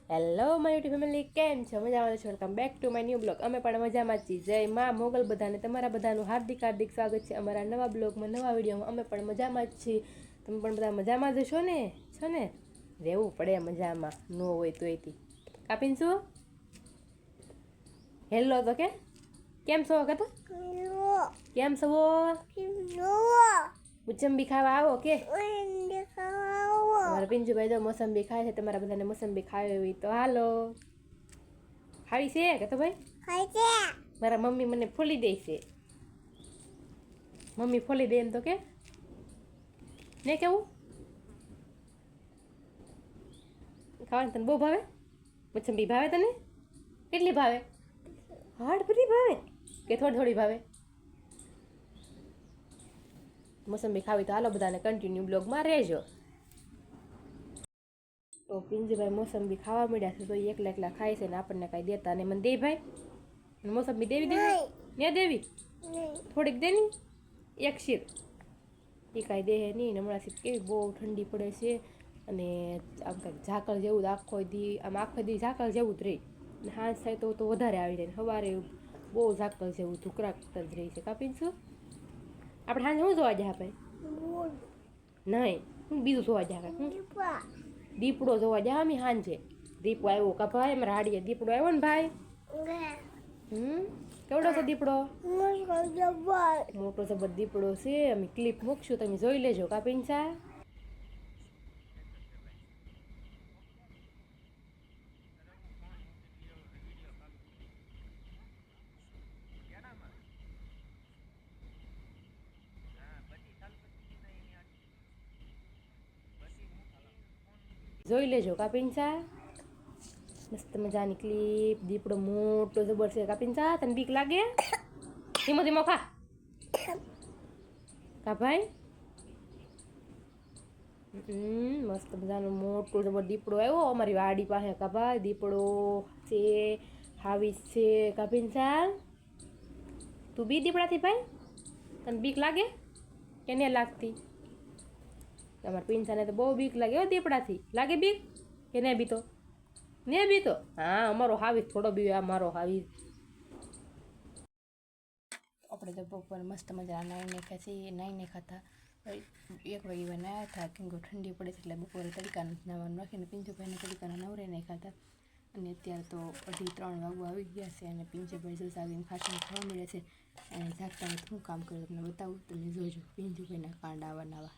Hello my YouTube family, કેમ છો? મજામાં છો? Welcome back to my new blog. અમે પણ મજામાં છીએ. જય માં મોગલ બધાને તમારા બધાનું હાર્દિક હાર્દિક સ્વાગત છે અમારા નવા બ્લોગમાં, નવા વિડીયોમાં. અમે પણ મજામાં જ છીએ. તમે પણ બધા મજામાં જ છો ને? છો ને? રહેવું પડે મજામાં, ન હોય તો એથી કાપીને શું હેલો તો કેમ છો? કે તો કેમ છો? મોસંબી ખાવા આવો કે અમારા પિંજુભાઈ તો મોસંબી ખાય છે. તમારા બધાને મોસંબી ખાવી હોય તો હાલો. ખાવી છે કે તો ભાઈ મારા મમ્મી મને ફોલી દે છે. મમ્મી ફોલી દે એમ તો કે ને કેવું ખાવાનું તને બહુ ભાવે? મોસંબી ભાવે તને? કેટલી ભાવે? હાડ બધી ભાવે કે થોડી થોડી ભાવે? મોસંબી ખાવી તો હાલો બધાને કન્ટિન્યુ બ્લોગમાં રહેજો. તો પિંજુભાઈ મોસંબી ખાવા મળ્યા છે તો એકલા એકલા ખાય છે ને આપણને કાંઈ દેતા ને. મને દે ભાઈ મોસંબી દેવી ને દેવી થોડીક દેની એક શીર એ કાંઈ દે નહીં ને. હમણાં કેવી બહુ ઠંડી પડે છે અને આમ કાંઈક ઝાકળ જેવું આખો દી આમ આખો દી ઝાકળ જેવું જ રહે ને સાંજ થાય તો વધારે આવી જાય. સવારે બહુ ઝાકળ જેવું ધુકરાટ જ રહે છે. કાપીશું આપણે સાંજે શું જોવા જાય ભાઈ? નહીં હું બીજું જોવા જાય દીપડો જોવા જાય અમે સાંજે. દીપો આવ્યો કા ભાઈ? અમારા હાડીએ દીપડો આવ્યો ને ભાઈ. કેવડો છે દીપડો? મોટો જબર દીપડો છે. અમે ક્લિપ મૂકશું, તમે જોઈ લેજો. કાપીને સા જોઈ લેજો. કાપીને સા મસ્ત મજાની ક્લિપ. દીપડો મોટો જબર છે. કાપીને સા તને બીક લાગે? ધીમો ધીમો ખા કા ભાઈ. મસ્ત મજાનો મોટો જબર દીપડો આવ્યો અમારી વાડી પાસે. કા ભાઈ દીપડો છે, હાવીસ છે. કાપીને સા તું બી દીપડાથી ભાઈ? તને બીક લાગે કે ને લાગતી? તમારા પિંસાને તો બહુ બીક લાગે હો દીપડાથી. લાગે બીક કે ને બીતો? ને બીતો? હા અમારો હાવીસ થોડો બી. આ મારો હાવીસ. આપણે તો બપોર મસ્ત મજા નાઈને ખાતી. નાઈને ખાતા 1 વાગે નાયા હતા કેમ કે ઠંડી પડે છે એટલે બપોરે તડકાનું નાવાનું રાખીને પિંજુભાઈને તડકાના નવરે નહીં ખાતા. અને અત્યારે તો 2:30 વાગવા આવી ગયા છે અને પિંજુભાઈ જસાવીને ખાસીને ખાવા મળે છે. અને જાગતા શું કામ કર્યું તમને બતાવું. તમે જોજો પિંજુભાઈના કાંડ આવા નવા.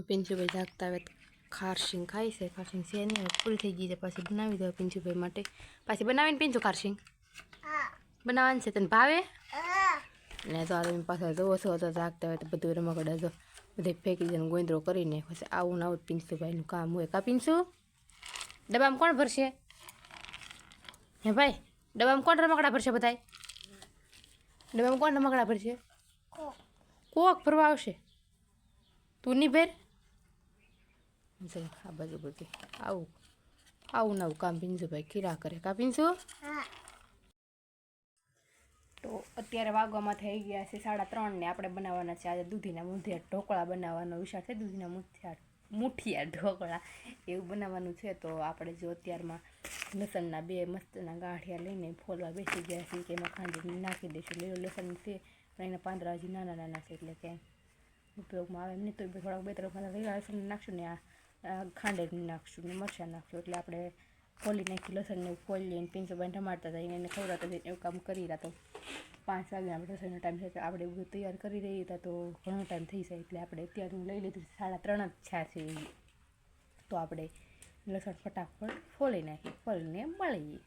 પિંજુભાઈ જાગતા આવે ખારસિંગ ખાય છે. ખારસિંગ છે નહીં, પૂરી થઈ ગઈ છે. પાછી બનાવી દો પિંજુભાઈ માટે. પાછી બનાવીને પિંજુ ખારસિંગ બનાવવાનું છે. તને ભાવે ને? તો આ તમે પાછા જોવો છો તો જાગતા હોય તો બધું રમકડા જો બધે ફેંકી દે ગોંદરો કરીને. પછી આવું ને આવું પિંજુભાઈનું કામ હોય. કા પિંજુ ડબ્બામાં કોણ ભરશે? હે ભાઈ ડબ્બામાં કોણ રમકડા ભરશે? બધાય ડબ્બામાં કોણ રમકડા ભરશે? કોક ભરવા આવશે. તું નહીં ભેર આ બાજુ બધી આવું આવું નવું કામ પિંજુભાઈ ખીરા કરે. કા પિંજુ? તો અત્યારે વાગવામાં થઈ ગયા છે 3:30 ને આપણે બનાવવાના છે આજે દૂધીના મુઠિયા ઢોકળા બનાવવાનો વિચાર છે. દૂધીના મુઠિયા ઢોકળા એવું બનાવવાનું છે. તો આપણે જો અત્યારમાં લસણના 2 મસ્તના ગાંઠિયા લઈને ફોલવા બેસી ગયા છે કે એમાં ખાંડી નાખી દઈશું. લીલું લસણ છે પણ એના પાંદડા હજી નાના નાના છે એટલે કે ઉપયોગમાં આવે એમ નહીં. તો થોડાક 2-3 લીલા લસણ નાખશું ને આ ખાંડે નાખશું ને મરચાં નાખશું. એટલે આપણે ફોલી નાખી લસણને ફોલીને પિંજુભાઈને રમાડતા હતા એને ખવડાવતા હતા એવું કામ કરી રહ્યા. તો 5 વાગે આપણે રસોઈનો ટાઈમ છે તો આપણે બધું તૈયાર કરી રહ્યા હતા તો ઘણો ટાઈમ થઈ જાય એટલે આપણે અત્યારે લઈ લીધું 3:30 જ થયા છે. તો આપણે લસણ ફટાફટ ફોલી નાખી ફોલીને મળીએ.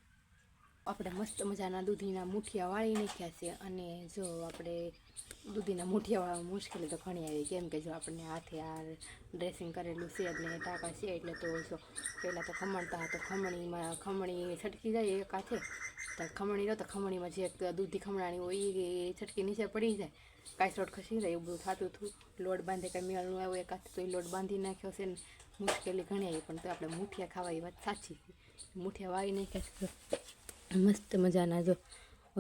આપણે મસ્ત મજાના દૂધીના મુઠિયા વાળી નાખ્યા છે. અને જો આપણે દૂધીના મુઠિયા વાળવા મુશ્કેલી તો ઘણી આવી કેમ કે જો આપણને હાથે આ ડ્રેસિંગ કરેલું છે એટલે ટાંકા છે એટલે તો જો પહેલાં તો ખમણતા તો ખમણી છટકી જાય એક હાથે. તો ખમણી રહો તો ખમણીમાં જે દૂધી ખમણાની હોય એ છટકી નીચે પડી જાય. કાચરોટ ખસી જાય એવું બધું થતું હતું. લોટ બાંધે કાંઈ મેળનું આવ્યું એક હાથે તો એ લોટ બાંધી નાખ્યો છે ને મુશ્કેલી ઘણી આવી. પણ તો આપણે મુઠિયા ખાવા એ વાત સાચી. મુઠિયા વાળી નાખ્યા છે. મસ્ત મજાના જો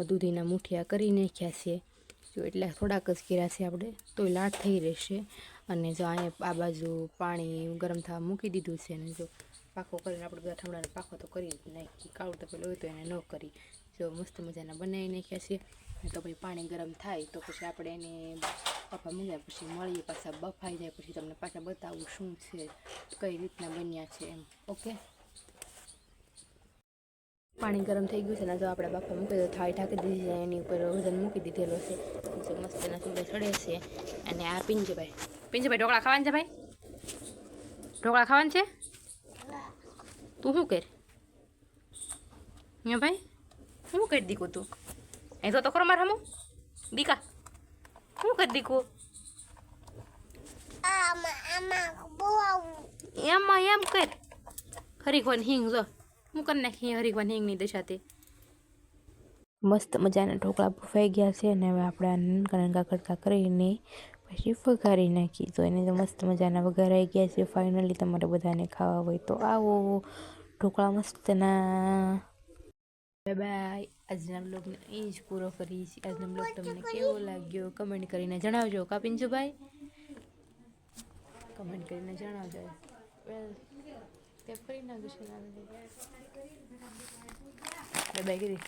દૂધીના મુઠિયા કરી નાખ્યા છે. જો એટલે થોડાક જ કર્યા છે આપણે તોય લાટ થઈ રહેશે. અને જો અહીંયા આ બાજુ પાણી ગરમ થવા મૂકી દીધું છે. અને જો પાકો કરીને આપણે બધા ઠમડાને પાકો તો કરી જ નાખી, કાળું તો પેલું હોય તો એને ન કરી. જો મસ્ત મજાના બનાવી નાખ્યા છે. તો પછી પાણી ગરમ થાય તો પછી આપણે એને બાફા મૂક્યા પછી મળીએ પાછા, બફાઈ જાય પછી તમને પાછા બતાવું શું છે, કઈ રીતના બન્યા છે એમ. ઓકે, પાણી ગરમ થઈ ગયું છે ને, જો આપણે બાફા મૂકી દો, થાળી ઢાંકી દીધી છે, એની ઉપર વજન મૂકી દીધેલો છે. જો મસ્ત એના સુગંધ ચડે છે. અને આ પિંજભાઈ ઢોકળા ખાવાના છે ભાઈ? ઢોકળા ખાવાના છે? તું શું કર ભાઈ? શું કરી દીકું તું? અહીં તો ખરો મારે હમું દીકા, શું કરી દીકું? એમાં એમ કર, હરીખવાન હિંગ જો હું કરી નાખી, હરીખવાન હિંગની દશાથી. મસ્ત મજાના ઢોકળા બફાઈ ગયા છે. અને હવે આપણે આ નાનકા નાનકા કટકા કરીને પછી વઘારી નાખી. તો એને તો મસ્ત મજાના વઘારાઈ ગયા છે. ફાઇનલી તમારે બધાને ખાવા હોય તો આવો, ઢોકળા મસ્તના. Bye bye. આજના બ્લોગને અહીં જ પૂરો કરીશ. આજનો બ્લોગ તમને કેવો લાગ્યો કમેન્ટ કરીને જણાવજો. કાપિંજુભાઈ કમેન્ટ કરીને જણાવજો. તે ફરી નાખું છે. બાય બાય કીધી.